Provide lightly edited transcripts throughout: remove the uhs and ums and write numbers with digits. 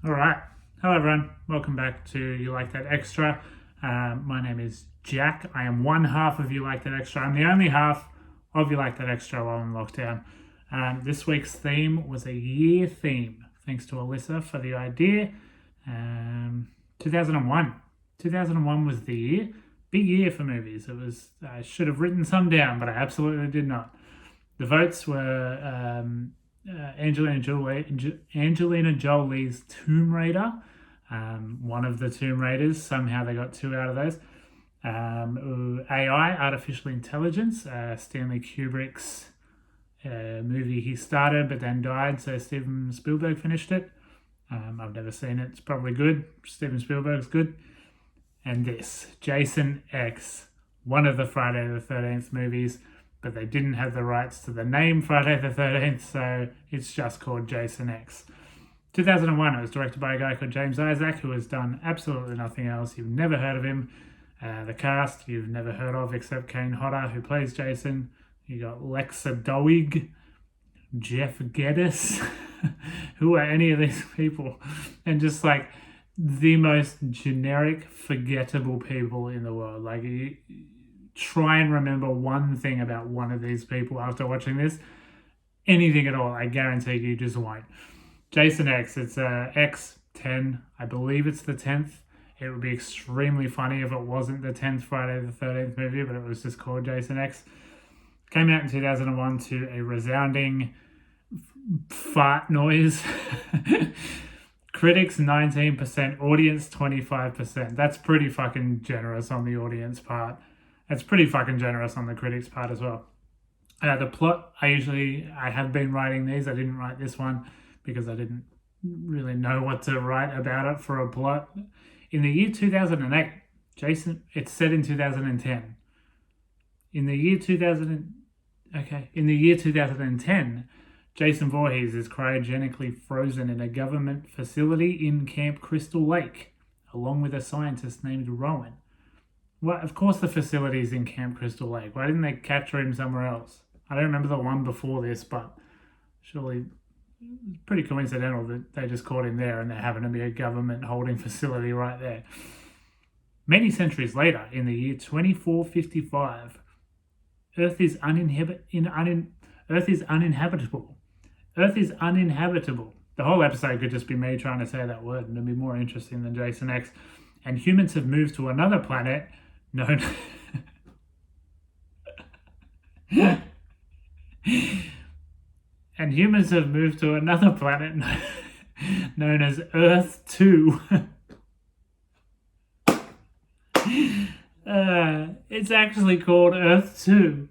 All right. Hello, everyone. Welcome back to You Like That Extra. My name is Jack. I am one half of You Like That Extra. I'm the only half of You Like That Extra while in lockdown. This week's theme was a year theme. Thanks to Alyssa for the idea. 2001. 2001 was the year. Big year for movies. I should have written some down, but I absolutely did not. The votes were Angelina Jolie's Tomb Raider, one of the Tomb Raiders. Somehow they got two out of those. AI, artificial intelligence, Stanley Kubrick's movie he started but then died, so Steven Spielberg finished it. I've never seen it. It's probably good. Steven Spielberg's good. And this, Jason X, one of the Friday the 13th movies, but they didn't have the rights to the name Friday the 13th, so it's just called Jason X. 2001, it was directed by a guy called James Isaac, who has done absolutely nothing else. You've never heard of him. The cast you've never heard of except Kane Hodder, who plays Jason. You got Lexa Doig, Jeff Geddes. Who are any of these people? And just like the most generic, forgettable people in the world. Like, try and remember one thing about one of these people after watching this. Anything at all, I guarantee you just won't. Jason X, it's X10. I believe it's the 10th. It would be extremely funny if it wasn't the 10th Friday the 13th movie, but it was just called Jason X. Came out in 2001 to a resounding fart noise. Critics 19%, audience 25%. That's pretty fucking generous on the audience part. It's pretty fucking generous on the critics' part as well. The plot, I have been writing these. I didn't write this one because I didn't really know what to write about it for a plot. In the year 2008, it's set in 2010. In the year 2010, Jason Voorhees is cryogenically frozen in a government facility in Camp Crystal Lake, along with a scientist named Rowan. Well, of course the facility's in Camp Crystal Lake. Why didn't they capture him somewhere else? I don't remember the one before this, but surely it's pretty coincidental that they just caught him there and there happened to be a government holding facility right there. Many centuries later, in the year 2455, Earth is uninhabitable. Earth is uninhabitable. The whole episode could just be me trying to say that word and it'd be more interesting than Jason X. And humans have moved to another planet known known as Earth 2. It's actually called Earth 2.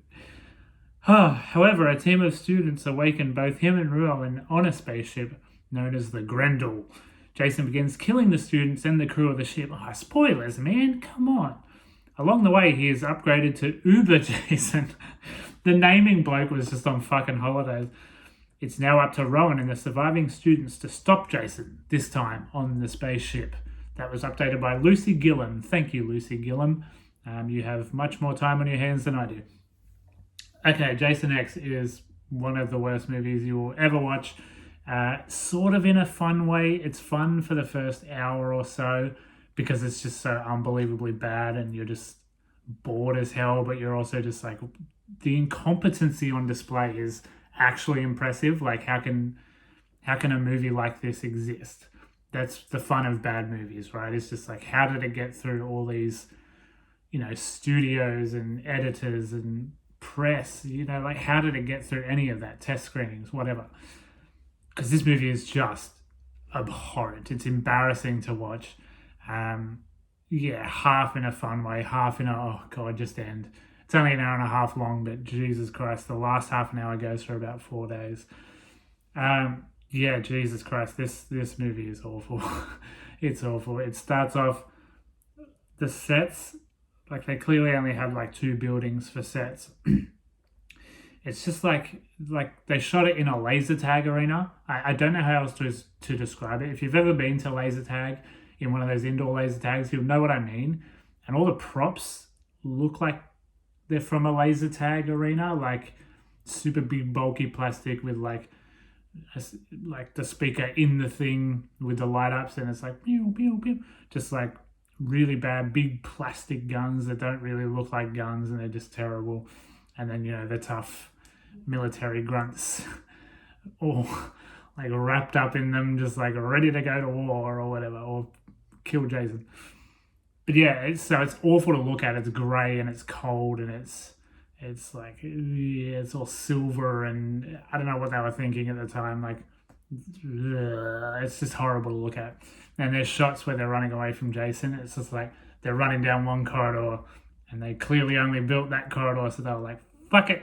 However, a team of students awaken both him and Rowan on a spaceship known as the Grendel. Jason begins killing the students and the crew of the ship. Spoilers, man, come on. Along the way, he is upgraded to Uber Jason. The naming bloke was just on fucking holidays. It's now up to Rowan and the surviving students to stop Jason, this time on the spaceship. That was updated by Lucy Gillum. Thank you, Lucy Gillum. You have much more time on your hands than I do. Okay, Jason X is one of the worst movies you will ever watch. Sort of in a fun way. It's fun for the first hour or so because it's just so unbelievably bad and you're just bored as hell, but you're also just like, the incompetency on display is actually impressive. Like, how can a movie like this exist? That's the fun of bad movies, right? It's just like, how did it get through all these, studios and editors and press, like, how did it get through any of that? Test screenings, whatever. Because this movie is just abhorrent. It's embarrassing to watch. Half in a fun way, half in a, oh God, just end. It's only an hour and a half long, but Jesus Christ, the last half an hour goes for about 4 days. Jesus Christ, this movie is awful. It's awful. It starts off, the sets, like they clearly only had like 2 buildings for sets. It's just like they shot it in a laser tag arena. I don't know how else to describe it. If you've ever been to laser tag in one of those indoor laser tags, you'll know what I mean. And all the props look like they're from a laser tag arena, like super big bulky plastic with like like the speaker in the thing with the light ups, and it's like pew pew pew, just like really bad big plastic guns that don't really look like guns, and they're just terrible. And then the tough military grunts, all like wrapped up in them, just like ready to go to war or whatever, or kill Jason. But yeah, it's awful to look at. It's grey and it's cold and it's like, yeah, it's all silver, and I don't know what they were thinking at the time. Like, it's just horrible to look at. And there's shots where they're running away from Jason. It's just like they're running down one corridor, and they clearly only built that corridor, so they were like, fuck it,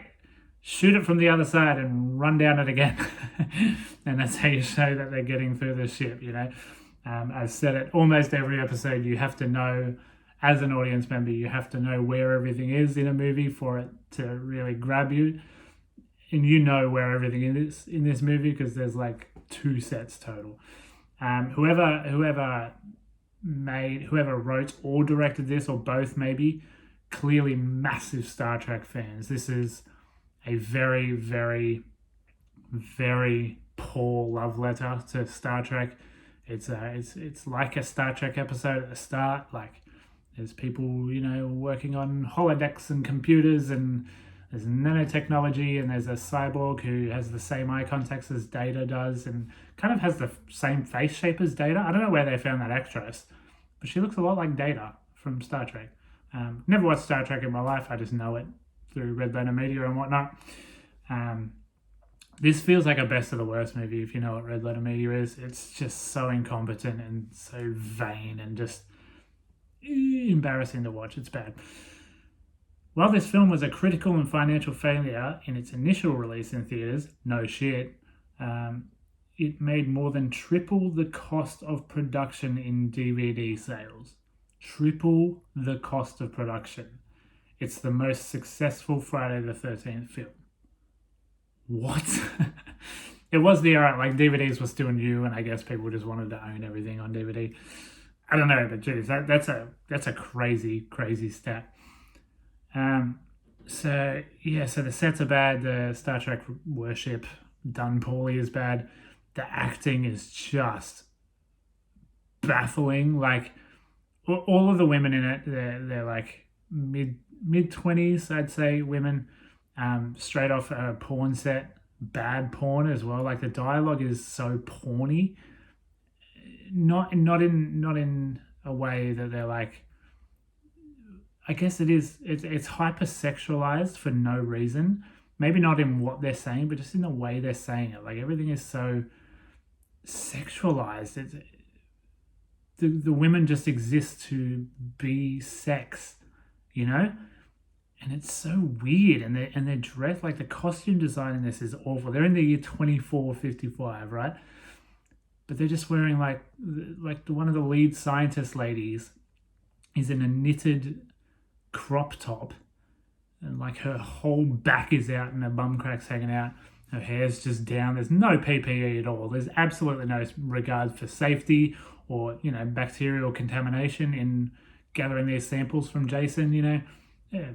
shoot it from the other side and run down it again. And that's how you show that they're getting through the ship. I've said it almost every episode, you have to know, as an audience member, you have to know where everything is in a movie for it to really grab you. And you know where everything is in this movie because there's like 2 sets total. Whoever wrote or directed this, or both maybe, clearly massive Star Trek fans. This is a very, very, very poor love letter to Star Trek. It's like a Star Trek episode at the start. Like, there's people working on holodecks and computers, and there's nanotechnology, and there's a cyborg who has the same eye contacts as Data does, and kind of has the same face shape as Data. I don't know where they found that actress, but she looks a lot like Data from Star Trek. Never watched Star Trek in my life. I just know it through Red Letter Media and whatnot. This feels like a best of the worst movie, if you know what Red Letter Media is. It's just so incompetent and so vain and just embarrassing to watch. It's bad. While this film was a critical and financial failure in its initial release in theaters, no shit, it made more than triple the cost of production in DVD sales. Triple the cost of production. It's the most successful Friday the 13th film. What? It was the era, like DVDs were still new, and I guess people just wanted to own everything on DVD. I don't know, but geez, that's a crazy, crazy stat. So the sets are bad. The Star Trek worship done poorly is bad. The acting is just baffling. Like, all of the women in it, they're like mid-20s, I'd say, women. Straight off a porn set, bad porn as well. Like, the dialogue is so porny, not in a way that they're like, I guess it's hypersexualized for no reason. Maybe not in what they're saying, but just in the way they're saying it. Like, everything is so sexualized. The women just exist to be sex, And it's so weird, and they're dressed, like, the costume design in this is awful. They're in the year 2455, right? But they're just wearing like one of the lead scientist ladies is in a knitted crop top, and like her whole back is out and her bum crack's hanging out. Her hair's just down. There's no PPE at all. There's absolutely no regard for safety or bacterial contamination in gathering these samples from Jason. Yeah,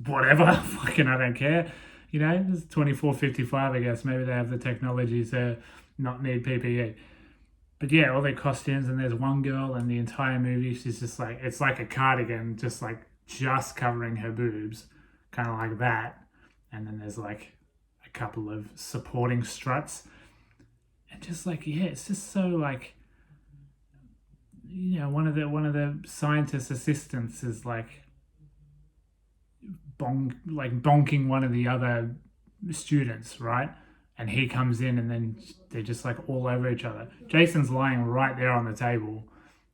whatever, fucking I don't care. It's 2455, I guess. Maybe they have the technology to not need PPE. But yeah, all their costumes, and there's one girl in the entire movie, she's just like, it's like a cardigan, just covering her boobs, kind of like that. And then there's like a couple of supporting struts. And just like, yeah, it's just so like, one of the scientist assistants is like, bonking one of the other students, right? And he comes in, and then they're just like all over each other. Jason's lying right there on the table,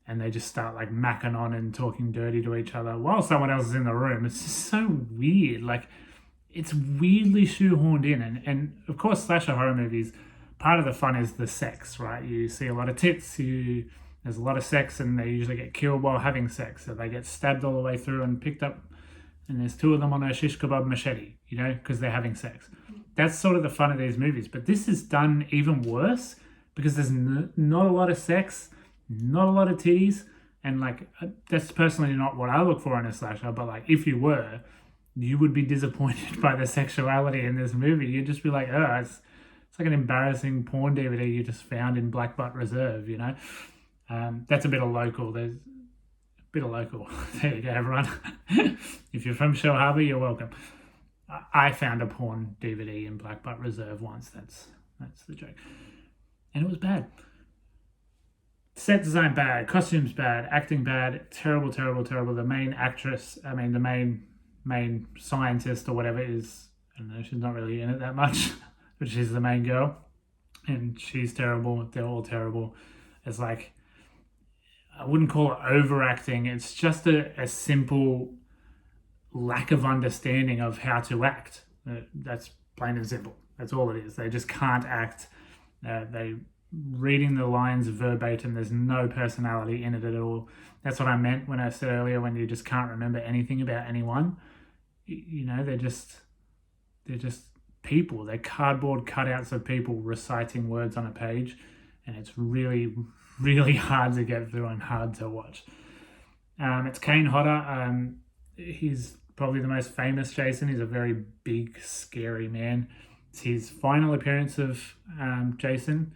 and they just start like macking on and talking dirty to each other while someone else is in the room. It's just so weird. Like, it's weirdly shoehorned in. And of course, slasher horror movies, part of the fun is the sex, right? You see a lot of tits, there's a lot of sex, and they usually get killed while having sex. So they get stabbed all the way through and picked up, and there's 2 of them on a shish kebab machete, because they're having sex. That's sort of the fun of these movies. But this is done even worse because there's not a lot of sex, not a lot of titties, and like, that's personally not what I look for in a slasher. But like, if you were, you would be disappointed by the sexuality in this movie. You'd just be like, oh, it's it's like an embarrassing porn DVD you just found in Black Butt Reserve, you know. That's a bit of local. There's a bit of local. There you go, everyone. If you're from Shellharbour, you're welcome. I found a porn DVD in Black Butt Reserve once. That's the joke. And it was bad. Set design bad, costumes bad, acting bad, terrible. The main actress, the main scientist or whatever is, I don't know, she's not really in it that much, but she's the main girl. And she's terrible. They're all terrible. It's like, I wouldn't call it overacting. It's just a simple lack of understanding of how to act. That's plain and simple. That's all it is. They just can't act. They reading the lines verbatim. There's no personality in it at all. That's what I meant when I said earlier, when you just can't remember anything about anyone. You know, they're just people. They're cardboard cutouts of people reciting words on a page, and it's really, really hard to get through and hard to watch. It's Kane Hodder. He's probably the most famous Jason. He's a very big, scary man. It's his final appearance of Jason.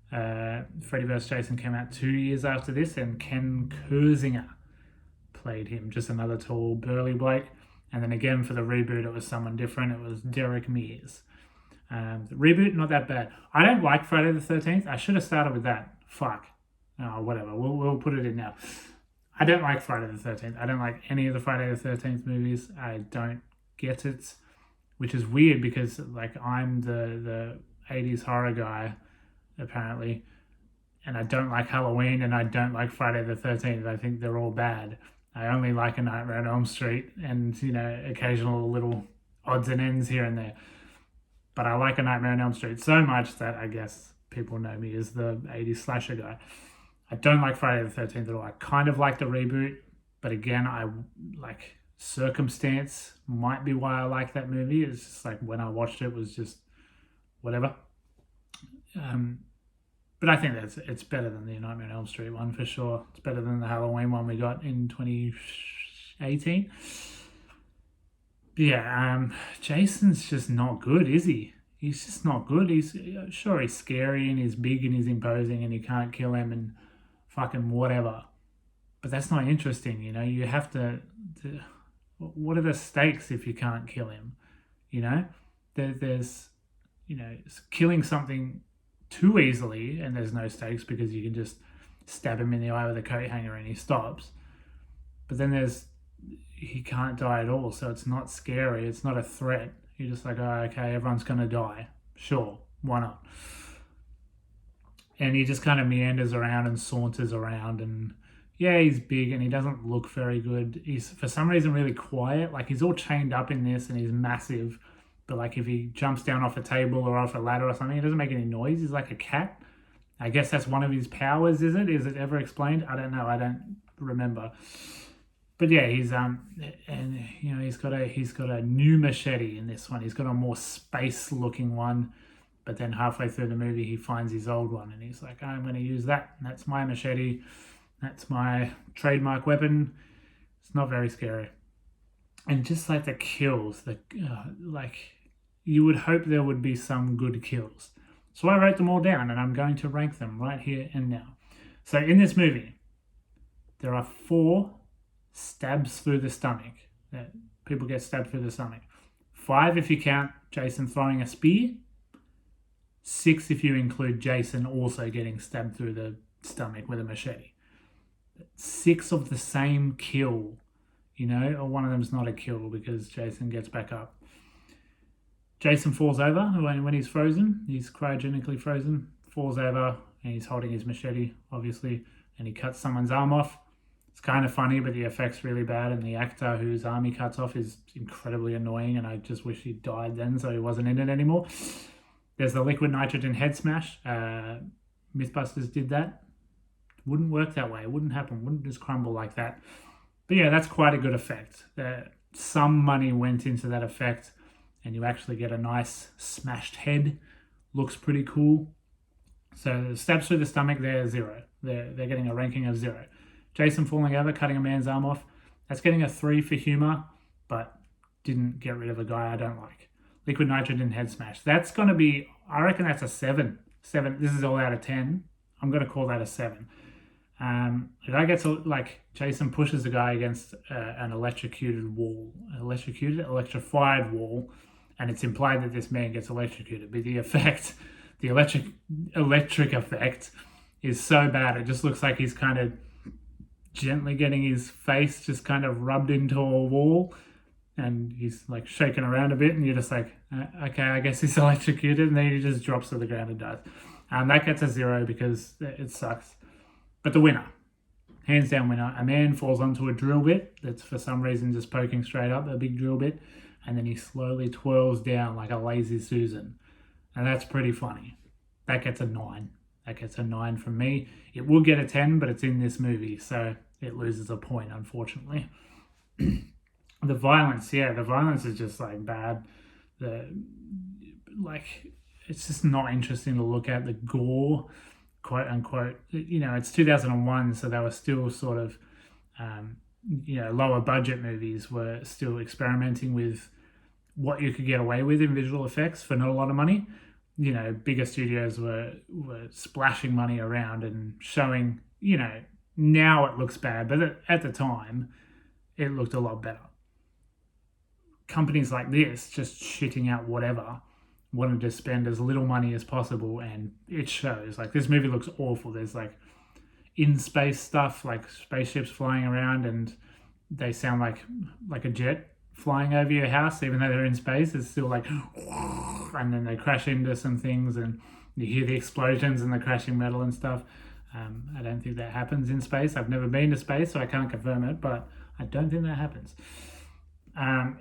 Freddy vs. Jason came out 2 years after this, and Ken Kirzinger played him, just another tall, burly bloke. And then again, for the reboot, it was someone different. It was Derek Mears. The reboot, not that bad. I don't like Friday the 13th. I should have started with that. Fuck. Oh, whatever. We'll put it in now. I don't like Friday the 13th. I don't like any of the Friday the 13th movies. I don't get it, which is weird because, like, I'm the 80s horror guy, apparently, and I don't like Halloween and I don't like Friday the 13th. I think they're all bad. I only like A Nightmare on Elm Street and, you know, occasional little odds and ends here and there. But I like A Nightmare on Elm Street so much that I guess people know me as the 80s slasher guy. I don't like Friday the 13th at all. I kind of like the reboot, but again, I like circumstance might be why I like that movie. It's just like when I watched it was just whatever. But I think it's better than the Nightmare on Elm Street one for sure. It's better than the Halloween one we got in 2018. Yeah, Jason's just not good, is he? He's just not good. He's scary and he's big and he's imposing and you can't kill him and fucking whatever. But that's not interesting, you know? You have to what are the stakes if you can't kill him? You know? There's, you know, killing something too easily and there's no stakes because you can just stab him in the eye with a coat hanger and he stops. But then he can't die at all, so it's not scary. It's not a threat. You're just like, oh, okay, everyone's going to die. Sure, why not? And he just kind of meanders around and saunters around and yeah, he's big and he doesn't look very good. He's, for some reason, really quiet. Like, he's all chained up in this and he's massive. But, like, if he jumps down off a table or off a ladder or something, he doesn't make any noise. He's like a cat. I guess that's one of his powers, is it? Is it ever explained? I don't know. I don't remember. But yeah, he's and you know, he's got a new machete in this one. He's got a more space-looking one. But then halfway through the movie, he finds his old one and he's like, oh, I'm going to use that. And that's my machete. That's my trademark weapon. It's not very scary. And just like the kills, like you would hope there would be some good kills. So I wrote them all down and I'm going to rank them right here and now. So in this movie, there are 4 stabs through the stomach. People get stabbed through the stomach. 5 if you count Jason throwing a spear. 6 if you include Jason also getting stabbed through the stomach with a machete. 6 of the same kill, you know, or one of them's not a kill because Jason gets back up. Jason falls over when he's frozen. He's cryogenically frozen, falls over, and he's holding his machete, obviously, and he cuts someone's arm off. It's kind of funny, but the effect's really bad, and the actor whose arm he cuts off is incredibly annoying, and I just wish he died then so he wasn't in it anymore. There's the liquid nitrogen head smash. Mythbusters did that. Wouldn't work that way. It wouldn't happen. Wouldn't just crumble like that. But yeah, that's quite a good effect. Some money went into that effect and you actually get a nice smashed head. Looks pretty cool. So the stabs through the stomach, they're 0. They're getting a ranking of 0. Jason falling over, cutting a man's arm off, that's getting a 3 for humour, but didn't get rid of a guy I don't like. liquid nitrogen head smash. That's going to be, I reckon that's a 7. 7. This is all out of 10. I'm going to call that a 7. The guy gets, like, Jason pushes the guy against an electrified wall, and it's implied that this man gets electrocuted. But the electric effect is so bad. It just looks like he's kind of gently getting his face just kind of rubbed into a wall, and he's like shaking around a bit, and you're just like, okay, I guess he's electrocuted, and then he just drops to the ground and dies. That gets a 0 because it sucks. But the winner, hands down winner, a man falls onto a drill bit that's for some reason just poking straight up, a big drill bit, and then he slowly twirls down like a lazy Susan. And that's pretty funny. That gets a 9. That gets a 9 from me. It will get a 10, but it's in this movie, so it loses a point, unfortunately. The violence is just like bad. It's just not interesting to look at. The gore, quote unquote, it's 2001, so they were still sort of, lower budget movies were still experimenting with what you could get away with in visual effects for not a lot of money. Bigger studios were splashing money around and showing, now it looks bad, but at the time, it looked a lot better. Companies like this, just shitting out whatever, wanted to spend as little money as possible, and it shows. Like, this movie looks awful. There's like in-space stuff, like spaceships flying around, and they sound like a jet flying over your house, even though they're in space. It's still like, and then they crash into some things, and you hear the explosions and the crashing metal and stuff. I don't think that happens in space. I've never been to space, so I can't confirm it, but I don't think that happens.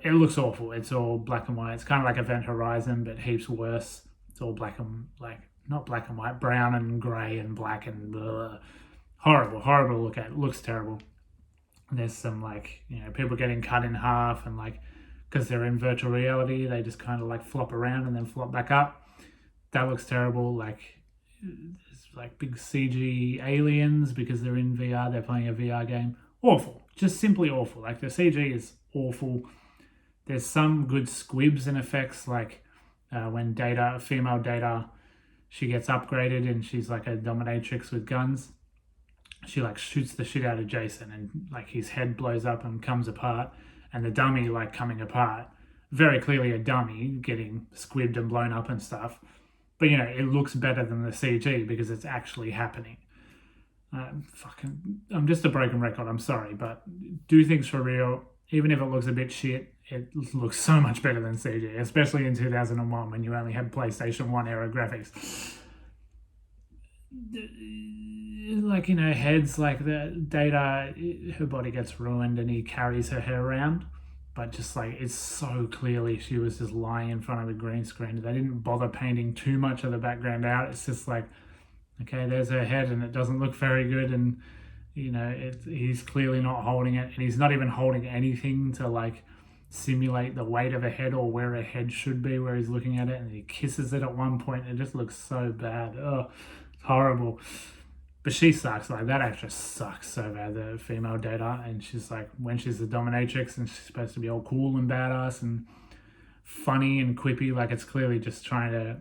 It looks awful. It's all black and white. It's kind of like Event Horizon, but heaps worse. It's all not black and white, brown and grey and black and blah. Horrible to look at. It looks terrible. There's some people getting cut in half, and because they're in virtual reality, they just kind of flop around and then flop back up. That looks terrible. There's big CG aliens because they're in VR. They're playing a VR game. Awful. Just simply awful. The CG is awful. There's some good squibs and effects, when female Data, she gets upgraded and she's like a dominatrix with guns. She shoots the shit out of Jason, and his head blows up and comes apart, and the dummy coming apart. Very clearly a dummy getting squibbed and blown up and stuff. But it looks better than the CG because it's actually happening. I'm just a broken record, I'm sorry, but do things for real. Even if it looks a bit shit, it looks so much better than CG, especially in 2001 when you only had PlayStation 1 era graphics. Heads the Data, her body gets ruined and he carries her head around, but just it's so clearly she was just lying in front of a green screen. They didn't bother painting too much of the background out. It's just okay, there's her head, and it doesn't look very good, and he's clearly not holding it, and he's not even holding anything to simulate the weight of a head or where a head should be, where he's looking at it, and he kisses it at one point. It just looks so bad. Oh, it's horrible. But she sucks. That actress sucks so bad, the female Data, and she's when she's the dominatrix and she's supposed to be all cool and badass and funny and quippy, it's clearly just trying to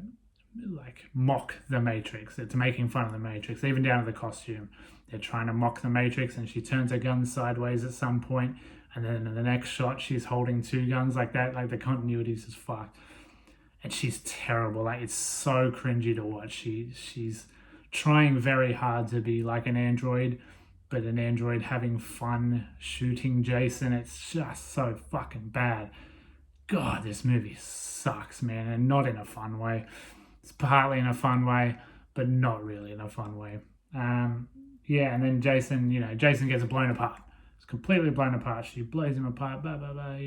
mock the Matrix. It's making fun of the Matrix, even down to the costume. They're trying to mock the Matrix, and she turns her gun sideways at some point, and then in the next shot she's holding 2 guns like that. The continuity is just fucked, and she's terrible. It's so cringy to watch. She's trying very hard to be like an android, but an android having fun shooting Jason. It's just so fucking bad. God, this movie sucks, man, and not in a fun way. It's partly in a fun way, but not really in a fun way. And then Jason gets blown apart. It's completely blown apart. She blows him apart. Blah, blah, blah.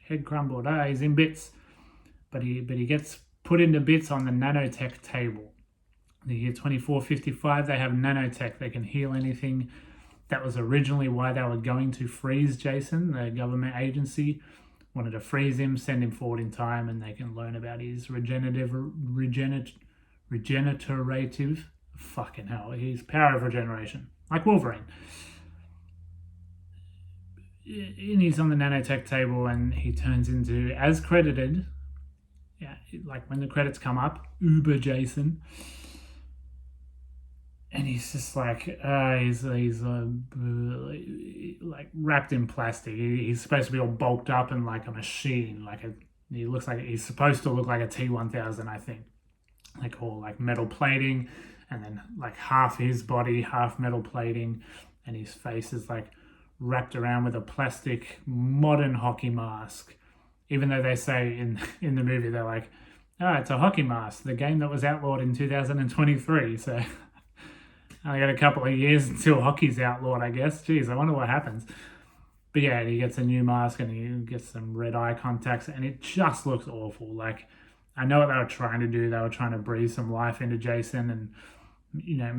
Head crumbled. He's in bits. But he gets put into bits on the nanotech table. The year 2455, they have nanotech. They can heal anything. That was originally why they were going to freeze Jason. The government agency wanted to freeze him, send him forward in time, and they can learn about his regenerative, fucking hell, his power of regeneration, like Wolverine. And he's on the nanotech table, and he turns into, as credited, yeah, like when the credits come up, Uber Jason, and he's just like he's like wrapped in plastic. He's supposed to be all bulked up and like a machine, he looks like he's supposed to look like a T-1000, I think, like all like metal plating, and then like half his body, half metal plating, and his face is like wrapped around with a plastic modern hockey mask. Even though they say in the movie they're like, oh, it's a hockey mask, the game that was outlawed in 2023. So I got a couple of years until hockey's outlawed, I guess. Jeez, I wonder what happens. But yeah, he gets a new mask and he gets some red eye contacts, and it just looks awful. Like, I know what they were trying to do. They were trying to breathe some life into Jason and,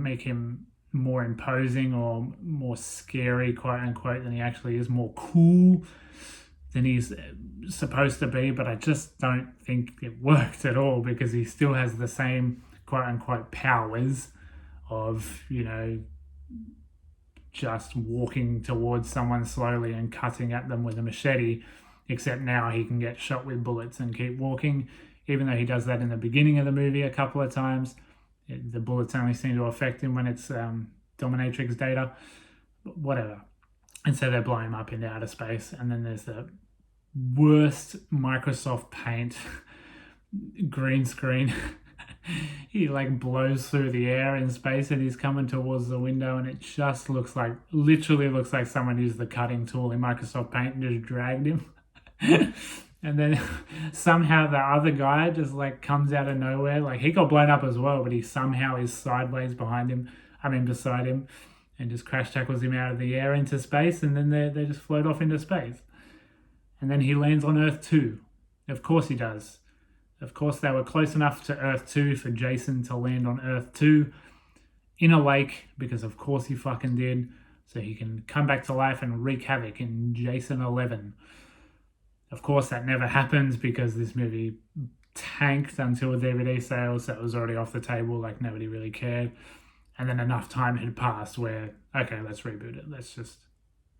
make him more imposing or more scary, quote unquote, than he actually is, more cool than he's supposed to be. But I just don't think it worked at all, because he still has the same, quote unquote, powers of, just walking towards someone slowly and cutting at them with a machete, except now he can get shot with bullets and keep walking, even though he does that in the beginning of the movie a couple of times. The bullets only seem to affect him when it's dominatrix data, whatever. And so they blow him up into outer space, and then there's the worst Microsoft Paint green screen. He like blows through the air in space and he's coming towards the window, and it just literally looks like someone used the cutting tool in Microsoft Paint and just dragged him. And then somehow the other guy just like comes out of nowhere. Like, he got blown up as well, but he somehow is sideways beside him, and just crash tackles him out of the air into space, and then they just float off into space. And then he lands on Earth 2. Of course he does. Of course, they were close enough to Earth 2 for Jason to land on Earth 2 in a lake, because of course he fucking did, so he can come back to life and wreak havoc in Jason 11. Of course, that never happens because this movie tanked until DVD sales, so it was already off the table, like nobody really cared. And then enough time had passed where, okay, let's reboot it. Let's just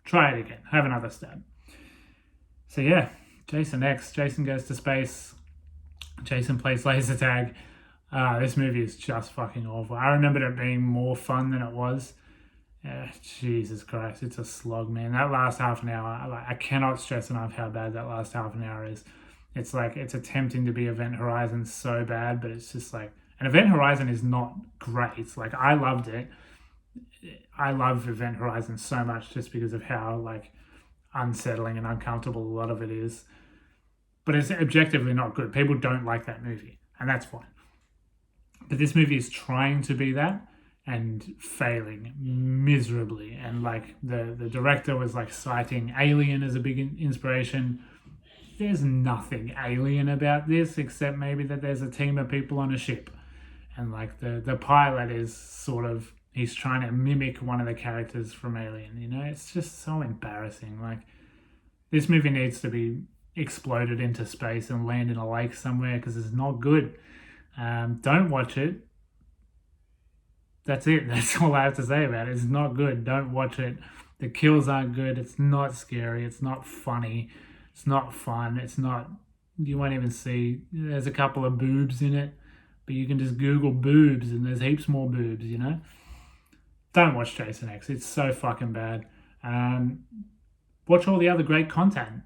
try it again. Have another stab. So yeah, Jason X, Jason goes to space. Jason plays laser tag. This movie is just fucking awful. I remembered it being more fun than it was. Jesus Christ, it's a slog, man. That last half an hour, I cannot stress enough how bad that last half an hour is. It's like, it's attempting to be Event Horizon so bad, but it's just like, and Event Horizon is not great. It's like, I loved it. I love Event Horizon so much just because of how like unsettling and uncomfortable a lot of it is. But it's objectively not good. People don't like that movie, and that's fine. But this movie is trying to be that and failing miserably. And like the director was like citing Alien as a big inspiration. There's nothing alien about this except maybe that there's a team of people on a ship. And like the pilot is sort of, he's trying to mimic one of the characters from Alien, It's just so embarrassing. Like, this movie needs to be exploded into space and land in a lake somewhere, because it's not good. Don't watch it. That's it. That's all I have to say about it. It's not good. Don't watch it. The kills aren't good. It's not scary. It's not funny. It's not fun. It's not, you won't even see, there's a couple of boobs in it, but you can just Google boobs and there's heaps more boobs, Don't watch Jason X. It's so fucking bad. Watch all the other great content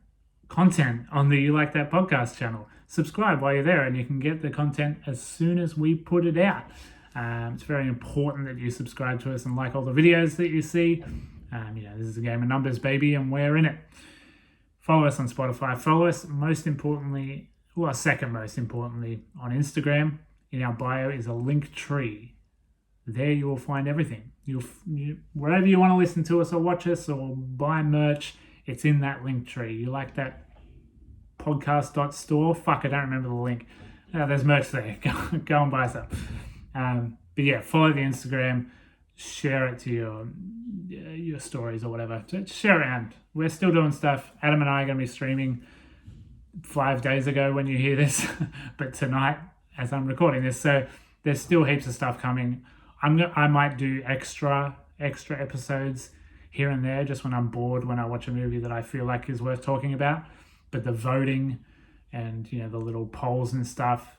on the You Like That podcast channel. Subscribe while you're there and you can get the content as soon as we put it out. It's very important that you subscribe to us and like all the videos that you see. This is a game of numbers, baby, and we're in it. Follow us on Spotify. Follow us second most importantly, on Instagram. In our bio is a link tree. There you will find everything. Wherever you want to listen to us or watch us or buy merch, it's in that link tree. You like that podcast.store? Fuck, I don't remember the link. There's merch there. Go and buy some. But yeah, follow the Instagram, share it to your stories or whatever. Just share it around. We're still doing stuff. Adam and I are going to be streaming 5 days ago when you hear this, but tonight as I'm recording this. So there's still heaps of stuff coming. I might do extra episodes here and there just when I'm bored, when I watch a movie that I feel like is worth talking about. But the voting and the little polls and stuff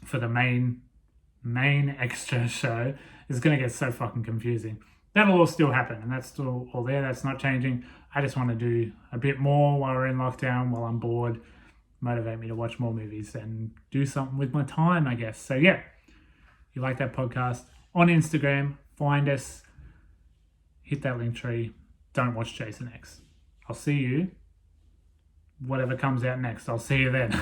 for the main extra show is going to get so fucking confusing. That'll all still happen, and that's still all there. That's not changing. I just want to do a bit more while we're in lockdown, while I'm bored, motivate me to watch more movies and do something with my time, I guess. So yeah, if you like that podcast, on Instagram, find us, hit that link tree. Don't watch Jason X. I'll see you, whatever comes out next. I'll see you then.